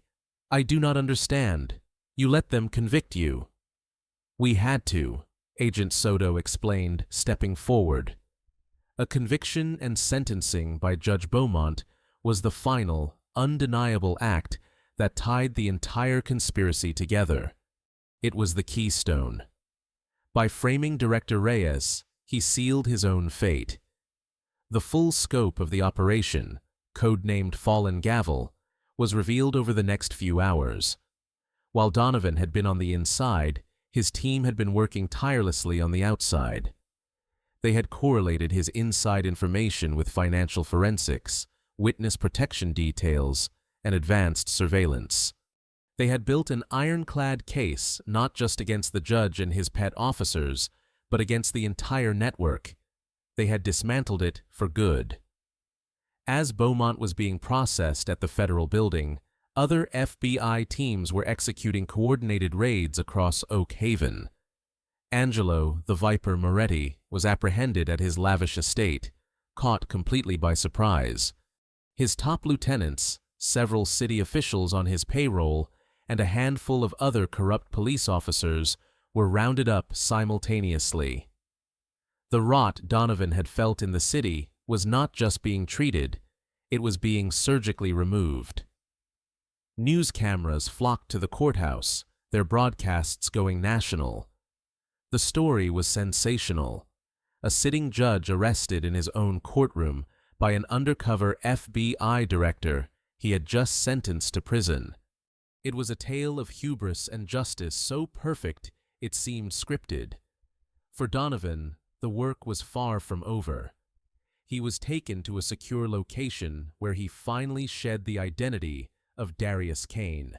do not understand. You let them convict you." "We had to," Agent Soto explained, stepping forward. A conviction and sentencing by Judge Beaumont was the final, undeniable act that tied the entire conspiracy together. It was the keystone. By framing Director Reyes, he sealed his own fate. The full scope of the operation, codenamed Fallen Gavel, was revealed over the next few hours. While Donovan had been on the inside, his team had been working tirelessly on the outside. They had correlated his inside information with financial forensics, witness protection details, and advanced surveillance. They had built an ironclad case not just against the judge and his pet officers, but against the entire network. They had dismantled it for good. As Beaumont was being processed at the federal building, other FBI teams were executing coordinated raids across Oak Haven. Angelo, the Viper Moretti, was apprehended at his lavish estate, caught completely by surprise. His top lieutenants, several city officials on his payroll, and a handful of other corrupt police officers were rounded up simultaneously. The rot Donovan had felt in the city was not just being treated, it was being surgically removed. News cameras flocked to the courthouse, their broadcasts going national. The story was sensational. A sitting judge arrested in his own courtroom by an undercover FBI director he had just sentenced to prison. It was a tale of hubris and justice so perfect it seemed scripted. For Donovan, the work was far from over. He was taken to a secure location where he finally shed the identity of Darius Kane.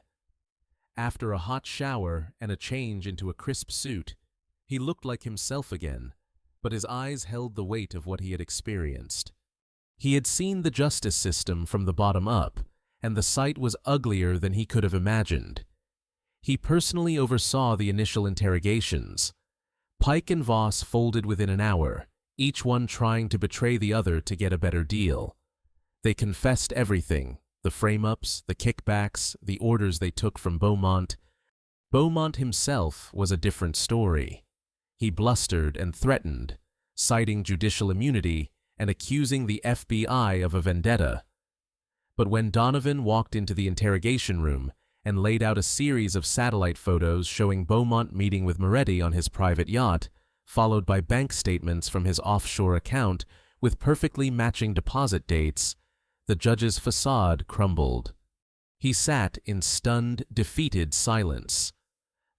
After a hot shower and a change into a crisp suit, he looked like himself again, but his eyes held the weight of what he had experienced. He had seen the justice system from the bottom up, and the sight was uglier than he could have imagined. He personally oversaw the initial interrogations. Pike and Voss folded within an hour, each one trying to betray the other to get a better deal. They confessed everything, the frame-ups, the kickbacks, the orders they took from Beaumont. Beaumont himself was a different story. He blustered and threatened, citing judicial immunity and accusing the FBI of a vendetta. But when Donovan walked into the interrogation room and laid out a series of satellite photos showing Beaumont meeting with Moretti on his private yacht, followed by bank statements from his offshore account with perfectly matching deposit dates, the judge's facade crumbled. He sat in stunned, defeated silence.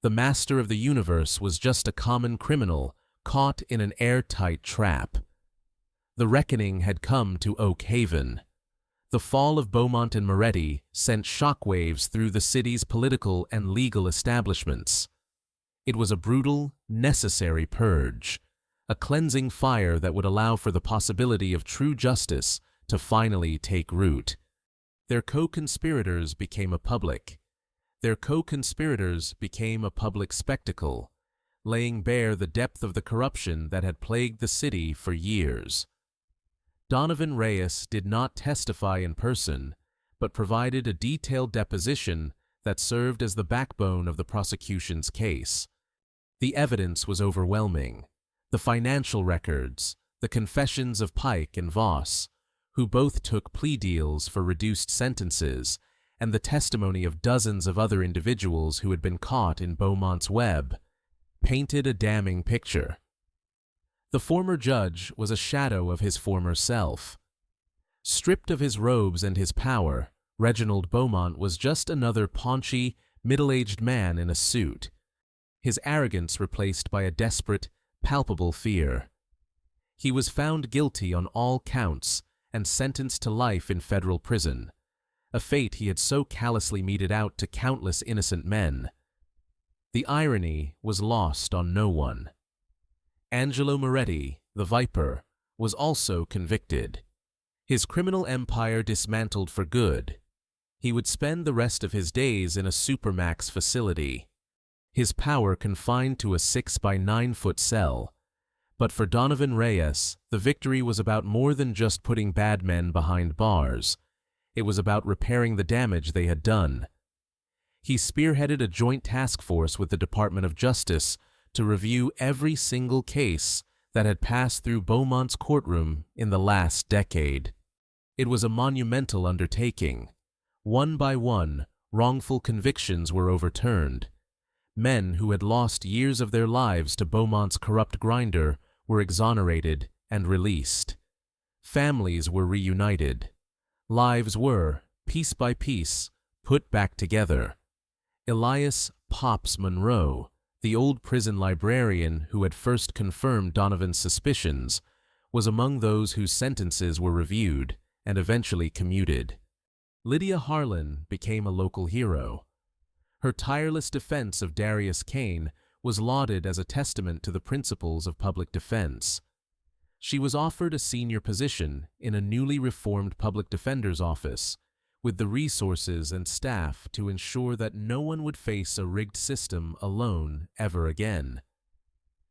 The master of the universe was just a common criminal caught in an airtight trap. The reckoning had come to Oak Haven. The fall of Beaumont and Moretti sent shockwaves through the city's political and legal establishments. It was a brutal, necessary purge, a cleansing fire that would allow for the possibility of true justice to finally take root. Their co-conspirators became a public. Their co-conspirators became a public spectacle, laying bare the depth of the corruption that had plagued the city for years. Donovan Reyes did not testify in person, but provided a detailed deposition that served as the backbone of the prosecution's case. The evidence was overwhelming. The financial records, the confessions of Pike and Voss, who both took plea deals for reduced sentences, and the testimony of dozens of other individuals who had been caught in Beaumont's web, painted a damning picture. The former judge was a shadow of his former self. Stripped of his robes and his power, Reginald Beaumont was just another paunchy, middle-aged man in a suit, his arrogance replaced by a desperate, palpable fear. He was found guilty on all counts and sentenced to life in federal prison, a fate he had so callously meted out to countless innocent men. The irony was lost on no one. Angelo Moretti, the Viper, was also convicted. His criminal empire dismantled for good. He would spend the rest of his days in a supermax facility, his power confined to a 6-by-9-foot cell. But for Donovan Reyes, the victory was about more than just putting bad men behind bars. It was about repairing the damage they had done. He spearheaded a joint task force with the Department of Justice to review every single case that had passed through Beaumont's courtroom in the last decade. It was a monumental undertaking. One by one, wrongful convictions were overturned. Men who had lost years of their lives to Beaumont's corrupt grinder were exonerated and released. Families were reunited. Lives were, piece by piece, put back together. Elias "Pops" Monroe, the old prison librarian who had first confirmed Donovan's suspicions, was among those whose sentences were reviewed and eventually commuted. Lydia Harlan became a local hero. Her tireless defense of Darius Kane was lauded as a testament to the principles of public defense. She was offered a senior position in a newly reformed public defender's office, with the resources and staff to ensure that no one would face a rigged system alone ever again.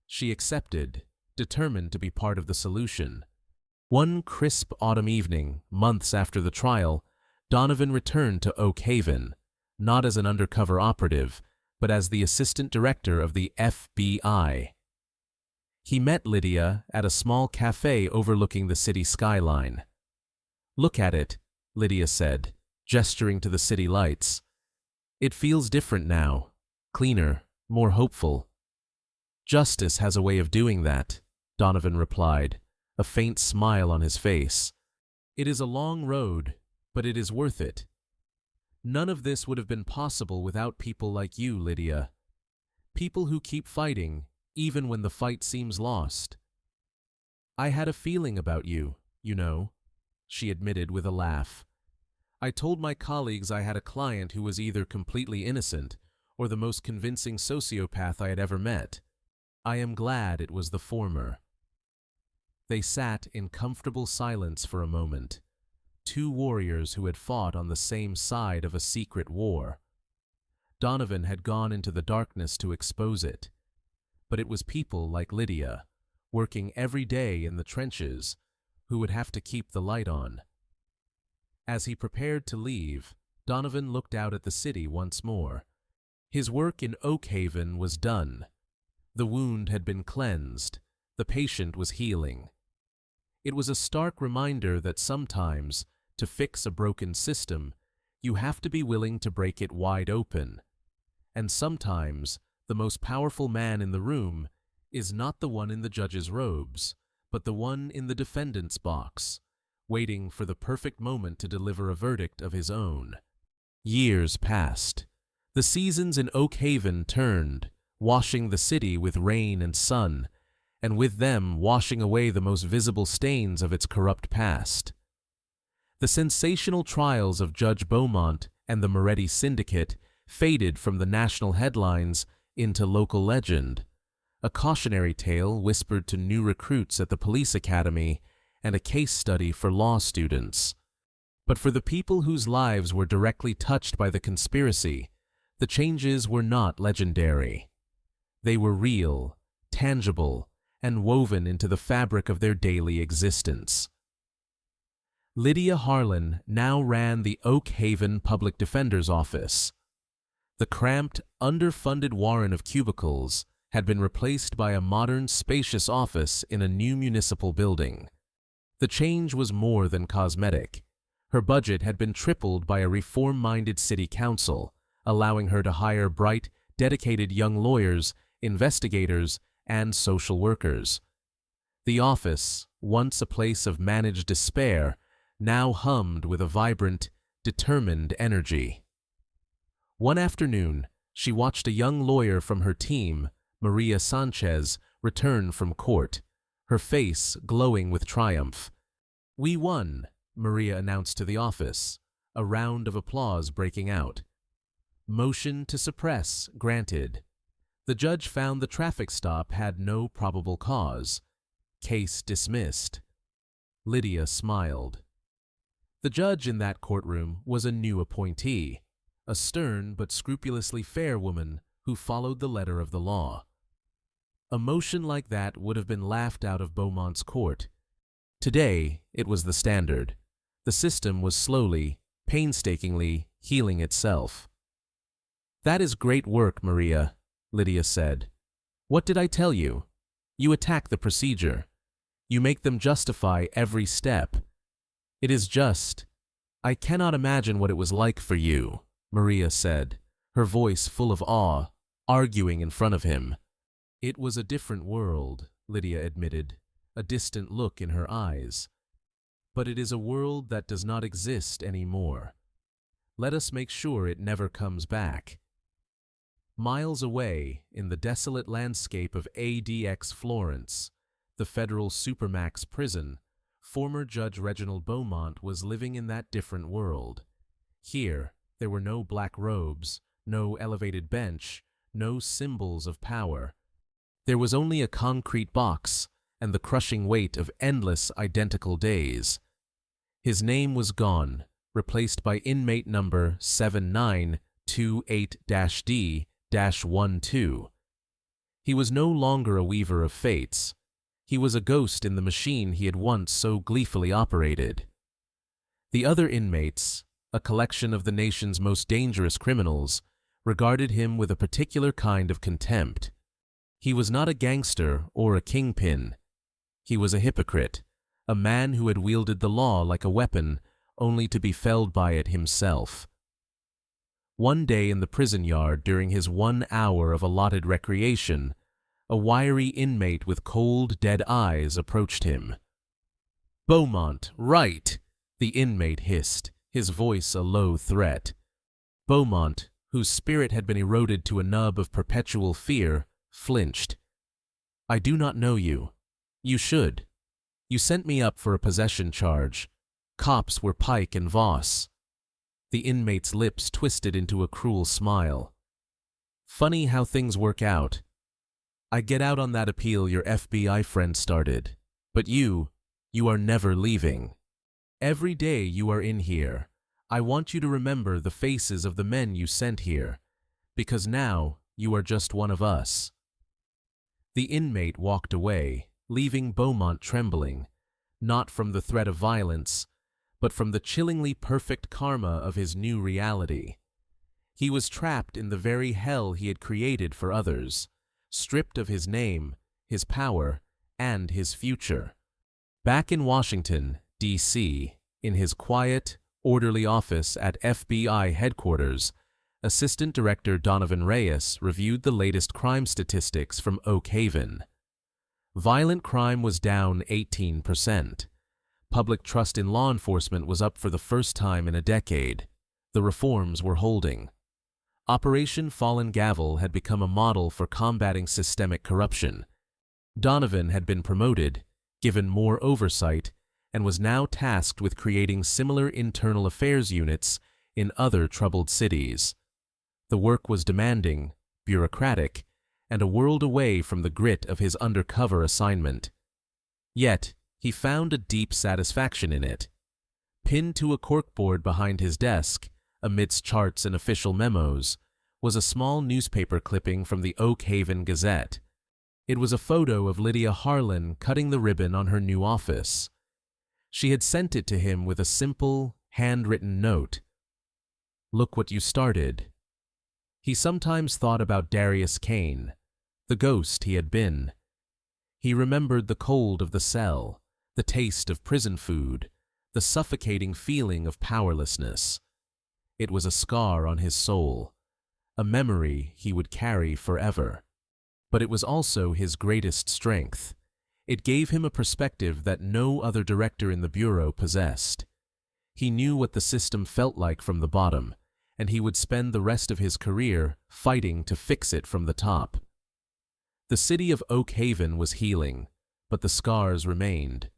She accepted, determined to be part of the solution. One crisp autumn evening, months after the trial, Donovan returned to Oak Haven, not as an undercover operative, but as the assistant director of the FBI. He met Lydia at a small cafe overlooking the city skyline. "Look at it," Lydia said, gesturing to the city lights. "It feels different now, cleaner, more hopeful." Justice has a way of doing that, Donovan replied, a faint smile on his face. It is a long road, but it is worth it. None of this would have been possible without people like you, Lydia. People who keep fighting, even when the fight seems lost. I had a feeling about you, you know, she admitted with a laugh. I told my colleagues I had a client who was either completely innocent or the most convincing sociopath I had ever met. I am glad it was the former. They sat in comfortable silence for a moment, two warriors who had fought on the same side of a secret war. Donovan had gone into the darkness to expose it, but it was people like Lydia, working every day in the trenches, who would have to keep the light on. As he prepared to leave, Donovan looked out at the city once more. His work in Oakhaven was done. The wound had been cleansed. The patient was healing. It was a stark reminder that sometimes, to fix a broken system, you have to be willing to break it wide open. And sometimes, the most powerful man in the room is not the one in the judge's robes, but the one in the defendant's box, waiting for the perfect moment to deliver a verdict of his own. Years passed. The seasons in Oakhaven turned, washing the city with rain and sun, and with them washing away the most visible stains of its corrupt past. The sensational trials of Judge Beaumont and the Moretti syndicate faded from the national headlines into local legend, a cautionary tale whispered to new recruits at the police academy and a case study for law students. But for the people whose lives were directly touched by the conspiracy, the changes were not legendary. They were real, tangible, and woven into the fabric of their daily existence. Lydia Harlan now ran the Oakhaven Public Defender's Office. The cramped, underfunded warren of cubicles had been replaced by a modern, spacious office in a new municipal building. The change was more than cosmetic. Her budget had been tripled by a reform-minded city council, allowing her to hire bright, dedicated young lawyers, investigators, and social workers. The office, once a place of managed despair, now hummed with a vibrant, determined energy. One afternoon, she watched a young lawyer from her team, Maria Sanchez, return from court, her face glowing with triumph. "We won," Maria announced to the office, a round of applause breaking out. Motion to suppress granted. The judge found the traffic stop had no probable cause. Case dismissed. Lydia smiled. The judge in that courtroom was a new appointee, a stern but scrupulously fair woman who followed the letter of the law. A motion like that would have been laughed out of Beaumont's court. Today, it was the standard. The system was slowly, painstakingly healing itself. "That is great work, Maria," Lydia said. "What did I tell you? You attack the procedure. You make them justify every step. It is just. I cannot imagine what it was like for you," Maria said, her voice full of awe, arguing in front of him. "It was a different world," Lydia admitted, a distant look in her eyes. "But it is a world that does not exist anymore. Let us make sure it never comes back." Miles away, in the desolate landscape of ADX Florence, the federal supermax prison, former Judge Reginald Beaumont was living in that different world. Here, there were no black robes, no elevated bench, no symbols of power. There was only a concrete box and the crushing weight of endless identical days. His name was gone, replaced by inmate number 7928-D-12. He was no longer a weaver of fates. He was a ghost in the machine he had once so gleefully operated. The other inmates, a collection of the nation's most dangerous criminals, regarded him with a particular kind of contempt. He was not a gangster or a kingpin. He was a hypocrite, a man who had wielded the law like a weapon, only to be felled by it himself. One day in the prison yard during his 1 hour of allotted recreation, A wiry inmate with cold, dead eyes approached him. "Beaumont, right!" the inmate hissed, his voice a low threat. Beaumont, whose spirit had been eroded to a nub of perpetual fear, flinched. "I do not know you. You should. You sent me up for a possession charge. Cops were Pike and Voss." The inmate's lips twisted into a cruel smile. "Funny how things work out. I get out on that appeal your FBI friend started. But you are never leaving. Every day you are in here, I want you to remember the faces of the men you sent here, because now you are just one of us." The inmate walked away, leaving Beaumont trembling, not from the threat of violence, but from the chillingly perfect karma of his new reality. He was trapped in the very hell he had created for others, stripped of his name, his power, and his future. Back in Washington, D.C., in his quiet, orderly office at FBI headquarters, Assistant Director Donovan Reyes reviewed the latest crime statistics from Oak Haven. Violent crime was down 18%. Public trust in law enforcement was up for the first time in a decade. The reforms were holding. Operation Fallen Gavel had become a model for combating systemic corruption. Donovan had been promoted, given more oversight, and was now tasked with creating similar internal affairs units in other troubled cities. The work was demanding, bureaucratic, and a world away from the grit of his undercover assignment. Yet, he found a deep satisfaction in it. Pinned to a corkboard behind his desk, amidst charts and official memos, was a small newspaper clipping from the Oak Haven Gazette. It was a photo of Lydia Harlan cutting the ribbon on her new office. She had sent it to him with a simple, handwritten note. "Look what you started." He sometimes thought about Darius Kane, the ghost he had been. He remembered the cold of the cell, the taste of prison food, the suffocating feeling of powerlessness. It was a scar on his soul, a memory he would carry forever. But it was also his greatest strength. It gave him a perspective that no other director in the Bureau possessed. He knew what the system felt like from the bottom, and he would spend the rest of his career fighting to fix it from the top. The city of Oak Haven was healing, but the scars remained.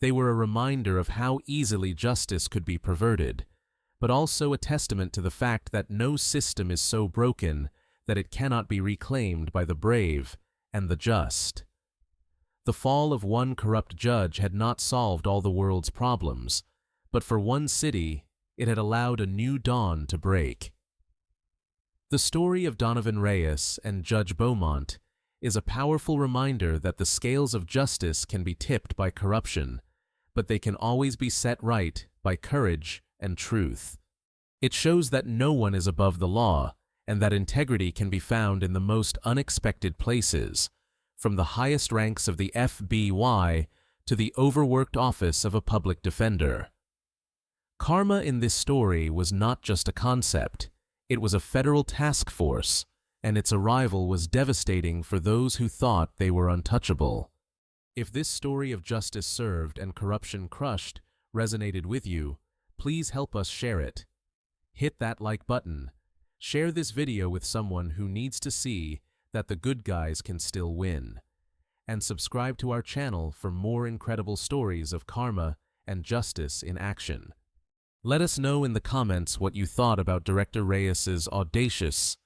They were a reminder of how easily justice could be perverted, but also a testament to the fact that no system is so broken that it cannot be reclaimed by the brave and the just. The fall of one corrupt judge had not solved all the world's problems, but for one city, it had allowed a new dawn to break. The story of Donovan Reyes and Judge Beaumont is a powerful reminder that the scales of justice can be tipped by corruption, but they can always be set right by courage and truth. It shows that no one is above the law, and that integrity can be found in the most unexpected places, from the highest ranks of the FBI to the overworked office of a public defender. Karma in this story was not just a concept, it was a federal task force, and its arrival was devastating for those who thought they were untouchable. If this story of justice served and corruption crushed resonated with you, please help us share it. Hit that like button. Share this video with someone who needs to see that the good guys can still win. And subscribe to our channel for more incredible stories of karma and justice in action. Let us know in the comments what you thought about Director Reyes's audacious